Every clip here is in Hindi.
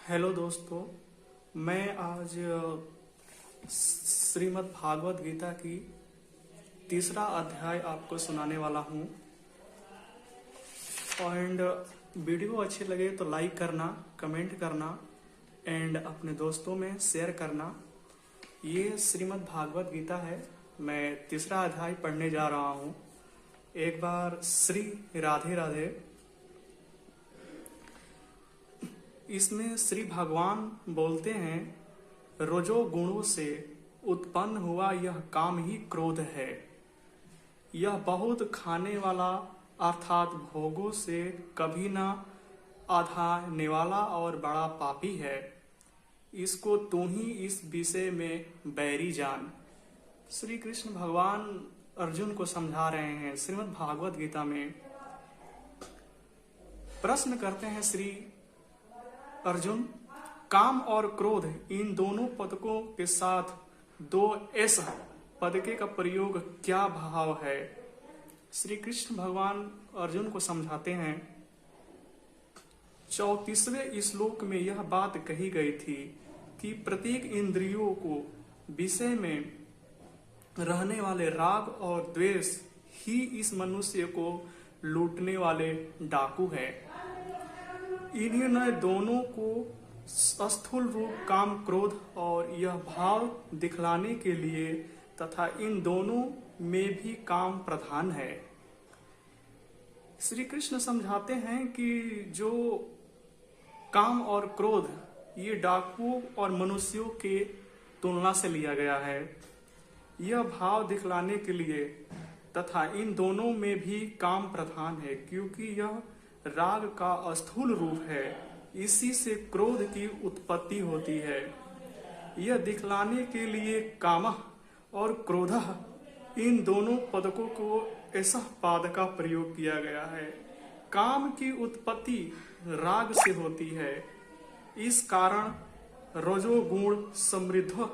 हेलो दोस्तों, मैं आज श्रीमद् भागवत गीता की तीसरा अध्याय आपको सुनाने वाला हूँ। एंड वीडियो अच्छे लगे तो लाइक करना, कमेंट करना एंड अपने दोस्तों में शेयर करना। ये श्रीमद् भागवत गीता है। मैं तीसरा अध्याय पढ़ने जा रहा हूँ। एक बार श्री राधे राधे। इसमें श्री भगवान बोलते हैं, रजो गुणों से उत्पन्न हुआ यह काम ही क्रोध है। यह बहुत खाने वाला अर्थात भोगों से कभी न आधाने वाला और बड़ा पापी है। इसको तू ही इस विषय में बैरी जान। श्री कृष्ण भगवान अर्जुन को समझा रहे हैं श्रीमद् भागवत गीता में। प्रश्न करते हैं श्री अर्जुन, काम और क्रोध इन दोनों पदकों के साथ दो एस पदके का प्रयोग क्या भाव है? श्री कृष्ण भगवान अर्जुन को समझाते हैं। 34वें श्लोक में यह बात कही गई थी कि प्रत्येक इंद्रियों को विषय में रहने वाले राग और द्वेष ही इस मनुष्य को लूटने वाले डाकू है। इन्हें दोनों को स्थूल रूप काम क्रोध और यह भाव दिखलाने के लिए तथा इन दोनों में भी काम प्रधान है। श्री कृष्ण समझाते हैं कि जो काम और क्रोध ये डाकुओं और मनुष्यों के तुलना से लिया गया है, यह भाव दिखलाने के लिए तथा इन दोनों में भी काम प्रधान है, क्योंकि यह राग का स्थूल रूप है। इसी से क्रोध की उत्पत्ति होती है। यह दिखलाने के लिए कामः और क्रोधः इन दोनों पदकों को ऐसा पाद का प्रयोग किया गया है। काम की उत्पत्ति राग से होती है। इस कारण रजोगुण समृद्ध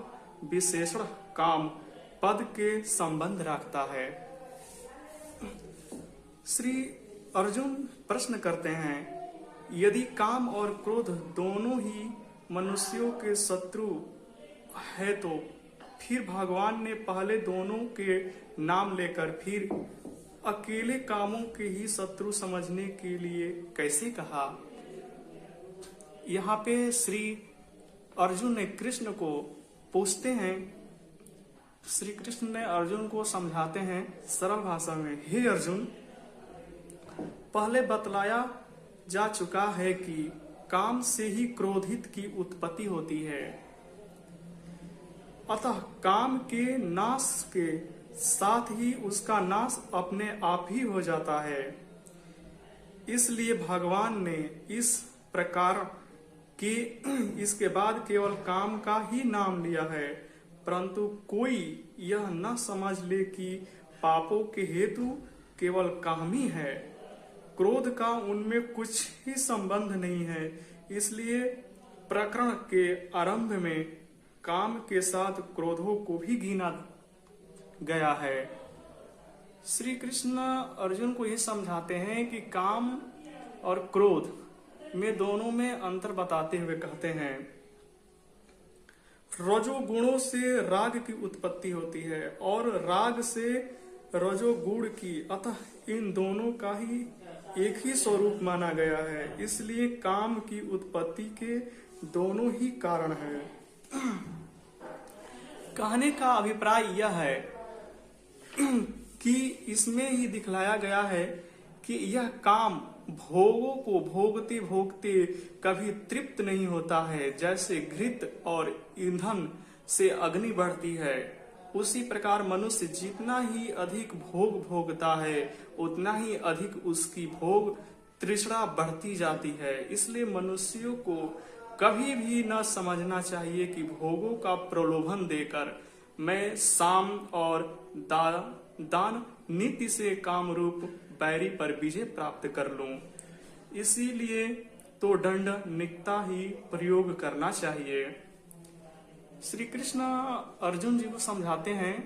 विशेषण काम पद के संबंध रखता है। श्री अर्जुन प्रश्न करते हैं, यदि काम और क्रोध दोनों ही मनुष्यों के शत्रु है तो फिर भगवान ने पहले दोनों के नाम लेकर फिर अकेले कामों के ही शत्रु समझने के लिए कैसे कहा? यहाँ पे श्री अर्जुन ने कृष्ण को पूछते हैं। श्री कृष्ण ने अर्जुन को समझाते हैं सरल भाषा में, हे अर्जुन, पहले बतलाया जा चुका है कि काम से ही क्रोधित की उत्पत्ति होती है। अतः काम के नाश के साथ ही उसका नाश अपने आप ही हो जाता है। इसलिए भगवान ने इस प्रकार कि इसके बाद केवल काम का ही नाम लिया है, परंतु कोई यह न समझ ले कि पापों के हेतु केवल काम ही है, क्रोध का उनमें कुछ ही संबंध नहीं है। इसलिए प्रकरण के आरंभ में काम के साथ क्रोधों को भी गिना गया है। श्री कृष्ण अर्जुन को ये समझाते हैं कि काम और क्रोध में दोनों में अंतर बताते हुए कहते हैं, रजोगुणों से राग की उत्पत्ति होती है और राग से रजोगुण की, अतः इन दोनों का ही एक ही स्वरूप माना गया है। इसलिए काम की उत्पत्ति के दोनों ही कारण है। कहने का अभिप्राय यह है कि इसमें ही दिखलाया गया है कि यह काम भोगों को भोगते भोगते कभी तृप्त नहीं होता है। जैसे घृत और ईंधन से अग्नि बढ़ती है, उसी प्रकार मनुष्य जितना ही अधिक भोग भोगता है उतना ही अधिक उसकी भोग तृष्णा बढ़ती जाती है। इसलिए मनुष्यों को कभी भी न समझना चाहिए कि भोगों का प्रलोभन देकर मैं साम और दान नीति से काम रूप बैरी पर विजय प्राप्त कर लूं। इसीलिए तो दंड निकता ही प्रयोग करना चाहिए। श्री कृष्ण अर्जुन जी को समझाते हैं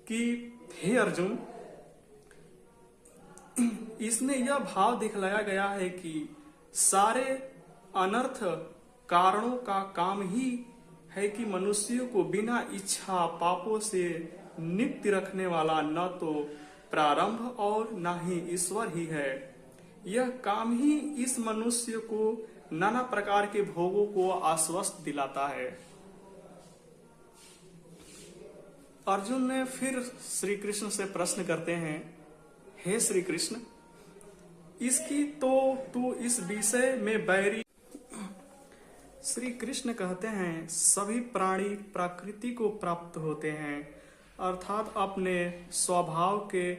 कि हे अर्जुन, इसमें यह भाव दिखलाया गया है कि सारे अनर्थ कारणों का काम ही है कि मनुष्यों को बिना इच्छा पापों से नित्य रखने वाला न तो प्रारंभ और न ही ईश्वर ही है। यह काम ही इस मनुष्य को नाना प्रकार के भोगों को आश्वस्त दिलाता है। अर्जुन ने फिर श्री कृष्ण से प्रश्न करते हैं, हे श्री कृष्ण, इसकी तो तू इस विषय में बैरी। श्री कृष्ण कहते हैं, सभी प्राणी प्रकृति को प्राप्त होते हैं, अर्थात अपने स्वभाव के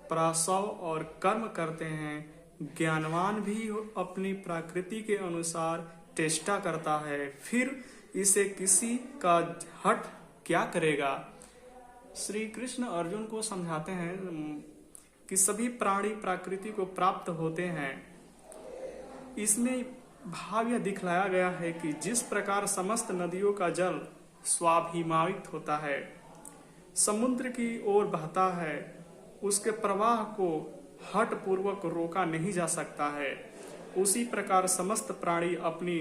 प्रसव और कर्म करते हैं। ज्ञानवान भी अपनी प्रकृति के अनुसार चेष्टा करता है, फिर इसे किसी का हट क्या करेगा। श्री कृष्ण अर्जुन को समझाते हैं कि सभी प्राणी प्रकृति को प्राप्त होते हैं। इसमें भाव यह दिखलाया गया है कि जिस प्रकार समस्त नदियों का जल स्वाभाविक होता है, समुद्र की ओर बहता है, उसके प्रवाह को हठ पूर्वक रोका नहीं जा सकता है, उसी प्रकार समस्त प्राणी अपनी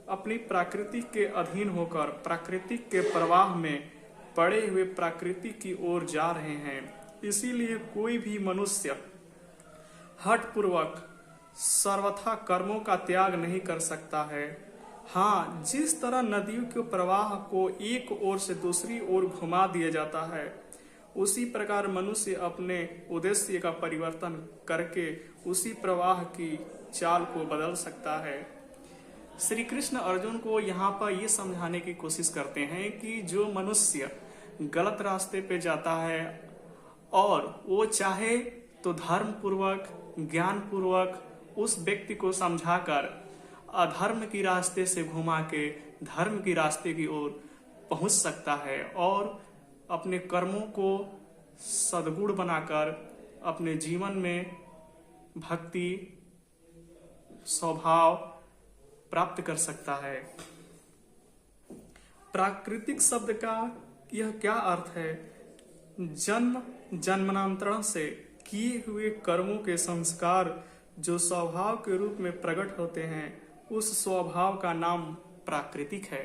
अपनी प्रकृति के अधीन होकर प्राकृतिक के प्रवाह में पड़े हुए प्रकृति की ओर जा रहे हैं। इसीलिए कोई भी मनुष्य हठ पूर्वक सर्वथा कर्मों का त्याग नहीं कर सकता है। हाँ, जिस तरह नदियों के प्रवाह को एक ओर से दूसरी ओर घुमा दिया जाता है, उसी प्रकार मनुष्य अपने उद्देश्य का परिवर्तन करके उसी प्रवाह की चाल को बदल सकता है। श्री कृष्ण अर्जुन को यहाँ पर ये समझाने की कोशिश करते हैं कि जो मनुष्य गलत रास्ते पे जाता है और वो चाहे तो धर्म पूर्वक ज्ञान पूर्वक उस व्यक्ति को समझाकर अधर्म की रास्ते से घुमा के धर्म की रास्ते की ओर पहुंच सकता है और अपने कर्मों को सद्गुण बनाकर अपने जीवन में भक्ति स्वभाव प्राप्त कर सकता है। प्राकृतिक शब्द का यह क्या अर्थ है? जन्म जन्मांतरण से किए हुए कर्मों के संस्कार जो स्वभाव के रूप में प्रकट होते हैं, उस स्वभाव का नाम प्राकृतिक है।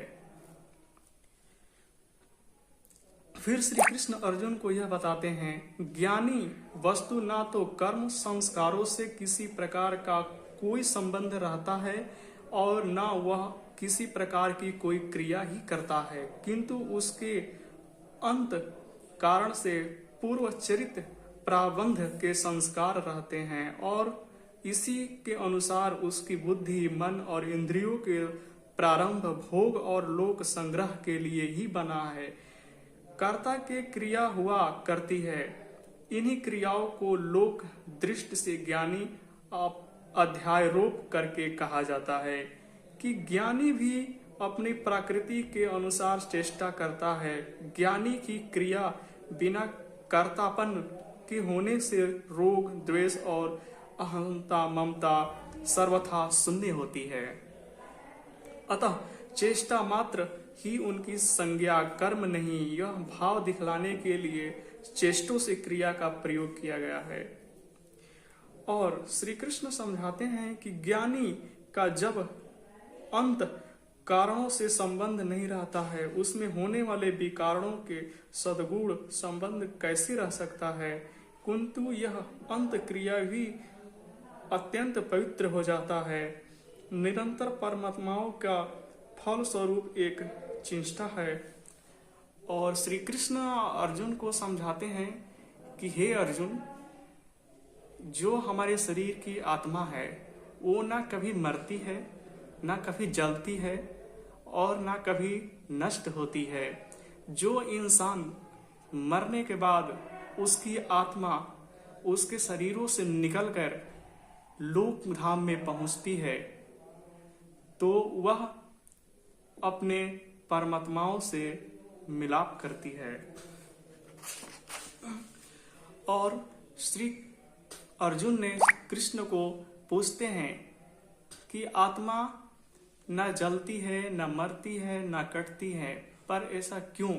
फिर श्री कृष्ण अर्जुन को यह बताते हैं, ज्ञानी वस्तु ना तो कर्म संस्कारों से किसी प्रकार का कोई संबंध रहता है और ना वह किसी प्रकार की कोई क्रिया ही करता है, किंतु उसके अंत कारण से पूर्व चरित प्राबंध के संस्कार रहते हैं और इसी के अनुसार उसकी बुद्धि मन और इंद्रियों के प्रारंभ भोग और लोक संग्रह के लिए ही बना है। कर्ता के क्रिया हुआ करती है, इन्हीं क्रियाओं को लोक दृष्टि से ज्ञानी अध्यारोप करके कहा जाता है कि ज्ञानी भी अपनी प्रकृति के अनुसार चेष्टा करता है। ज्ञानी की क्रिया बिना कर्तापन के होने से रोग द्वेष और अहंता ममता सर्वथा शून्य होती है। अतः चेष्टा मात्र ही उनकी संज्ञा कर्म नहीं, यह भाव दिखलाने के लिए चेष्टों से क्रिया का प्रयोग किया गया है। और श्री कृष्ण समझाते हैं कि ज्ञानी का जब अंत कारणों से संबंध नहीं रहता है, उसमें होने वाले विकारणों के सद्गुण संबंध कैसे रह सकता है, किंतु यह अंत क्रिया भी अत्यंत पवित्र हो जाता है। निरंतर परमात्माओं का फल स्वरूप एक चिंष्टा है। और श्री कृष्ण अर्जुन को समझाते हैं कि हे अर्जुन, जो हमारे शरीर की आत्मा है वो ना कभी मरती है, ना कभी जलती है और ना कभी नष्ट होती है। जो इंसान मरने के बाद उसकी आत्मा उसके शरीरों से निकलकर लोक धाम में पहुंचती है, तो वह अपने परमात्माओं से मिलाप करती है। और श्री अर्जुन ने कृष्ण को पूछते हैं कि आत्मा न जलती है, न मरती है, न कटती है, पर ऐसा क्यों?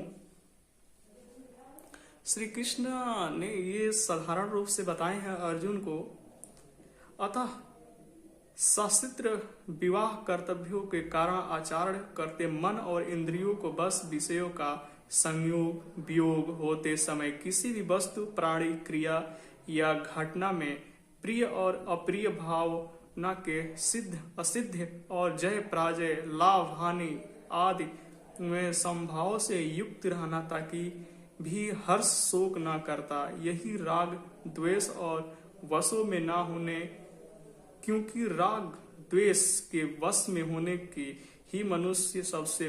श्री कृष्ण ने ये साधारण रूप से बताए हैं अर्जुन को। अतः सचित्र विवाह कर्तव्यों के कारण आचरण करते मन और इंद्रियों को बस विषयों का संयोग वियोग होते समय किसी भी वस्तु प्राणी क्रिया या घटना में प्रिय और अप्रिय भावना के सिद्ध असिद्ध और जय पराजय लाभ हानि आदि में संभाव से युक्त रहना ताकि भी हर्ष शोक न करता, यही राग द्वेष और वशों में ना होने, क्योंकि राग द्वेष के वश में होने की ही मनुष्य सबसे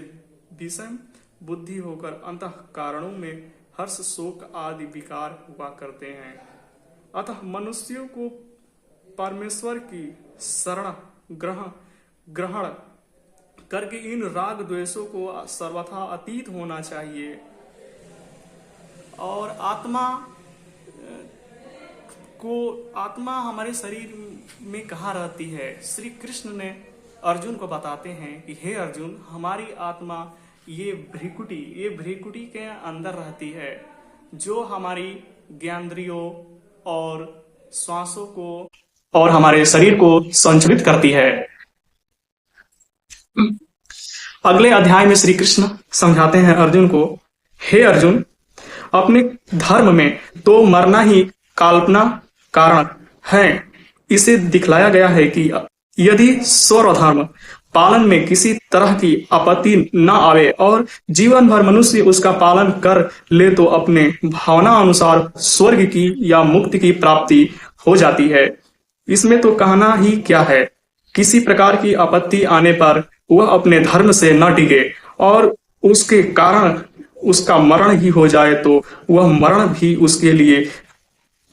विषम बुद्धि होकर अंतः कारणों में हर्ष शोक आदि विकार हुआ करते हैं। अतः मनुष्यों को परमेश्वर की शरण ग्रहण करके इन राग द्वेषों को सर्वथा अतीत होना चाहिए और आत्मा हमारे शरीर में कहाँ रहती है। श्री कृष्ण ने अर्जुन को बताते हैं कि हे अर्जुन, हमारी आत्मा ये भ्रिकुटी के अंदर रहती है, जो हमारी ज्ञानेंद्रियों और श्वासों को और हमारे शरीर को संचालित करती है। अगले अध्याय में श्री कृष्ण समझाते हैं अर्जुन को, हे अर्जुन, अपने धर्म में तो मरना ही काल्पना कारण है। इसे दिखलाया गया है कि यदि स्वधर्म पालन में किसी तरह की आपत्ति न आवे और जीवन भर मनुष्य उसका पालन कर ले तो अपने भावना अनुसार स्वर्ग की या मुक्ति की प्राप्ति हो जाती है। इसमें तो कहना ही क्या है। किसी प्रकार की आपत्ति आने पर वह अपने धर्म से न टिके और उसके कारण उसका मरण ही हो जाए तो वह मरण भी उसके लिए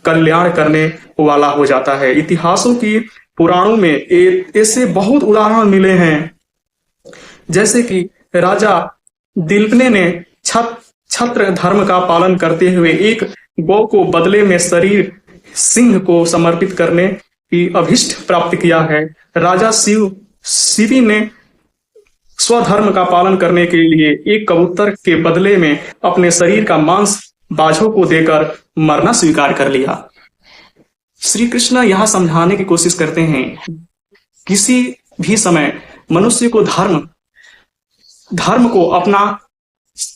कल्याण करने वाला हो जाता है। इतिहासों की पुराणों में ऐसे बहुत उदाहरण मिले हैं, जैसे कि राजा दिलपने ने छत्र धर्म का पालन करते हुए एक गौ को बदले में शरीर सिंह को समर्पित करने की अभिष्ट प्राप्त किया है। राजा शिवी ने स्वधर्म का पालन करने के लिए एक कबूतर के बदले में अपने शरीर का मांस बाजों को देकर मरना स्वीकार कर लिया। श्री कृष्ण यह समझाने की कोशिश करते हैं, किसी भी समय मनुष्य को धर्म को अपना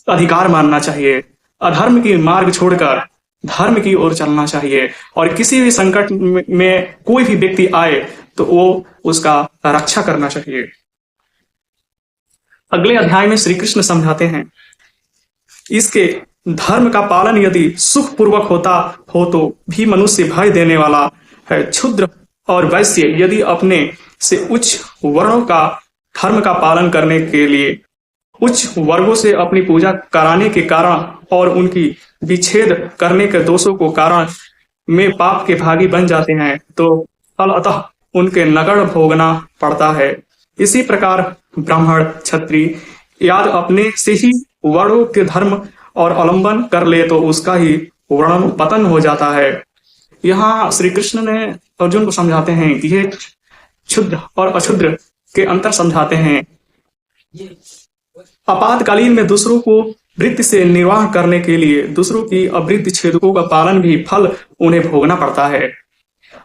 अधिकार मानना चाहिए, अधर्म की मार्ग छोड़कर धर्म की ओर चलना चाहिए और किसी भी संकट में कोई भी व्यक्ति आए तो वो उसका रक्षा करना चाहिए। अगले अध्याय में श्री कृष्ण समझाते हैं, इसके धर्म का पालन यदि सुख पूर्वक होता हो तो भी मनुष्य भय देने वाला है। क्षुद्र और वैश्य यदि अपने से उच्च वर्णों का धर्म का पालन करने के लिए उच्च वर्गों से अपनी पूजा कराने के कारण और उनकी विच्छेद करने के दोषों को कारण में पाप के भागी बन जाते हैं तो फलतः उनके नगड़ भोगना पड़ता है। इसी प्रकार ब्राह्मण क्षत्रिय आदि अपने से ही वर्णों के धर्म और अवलंबन कर ले तो उसका ही वर्ण पतन हो जाता है। यहाँ श्री कृष्ण ने अर्जुन को समझाते हैं कि ये क्षुद्र और अक्षुद्र के अंतर समझाते हैं। आपातकालीन में दूसरों को वृत्ति से निर्वाह करने के लिए दूसरों की अवृत्ति छेदकों का पालन भी फल उन्हें भोगना पड़ता है।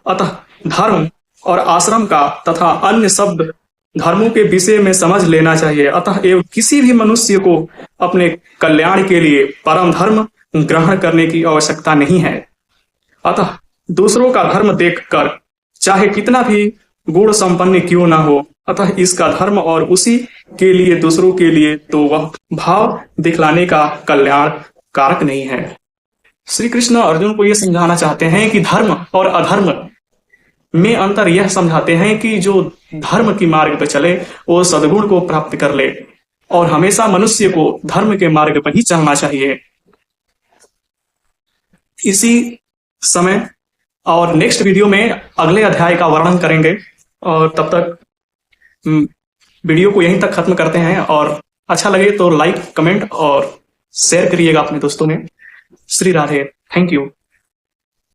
अतः धर्म और आश्रम का तथा अन्य शब्द धर्मों के विषय में समझ लेना चाहिए। अतः एवं किसी भी मनुष्य को अपने कल्याण के लिए परम धर्म ग्रहण करने की आवश्यकता नहीं है। अतः दूसरों का धर्म देखकर चाहे कितना भी गुण संपन्न क्यों ना हो, अतः इसका धर्म और उसी के लिए दूसरों के लिए तो वह भाव दिखलाने का कल्याण कारक नहीं है। श्री कृष्ण अर्जुन को यह समझाना चाहते हैं कि धर्म और अधर्म में अंतर यह समझाते हैं कि जो धर्म की मार्ग पर चले वो सद्गुण को प्राप्त कर ले और हमेशा मनुष्य को धर्म के मार्ग पर ही चलना चाहिए। इसी समय और नेक्स्ट वीडियो में अगले अध्याय का वर्णन करेंगे और तब तक वीडियो को यहीं तक खत्म करते हैं और अच्छा लगे तो लाइक कमेंट और शेयर करिएगा अपने दोस्तों में। Shri Radhe, thank you.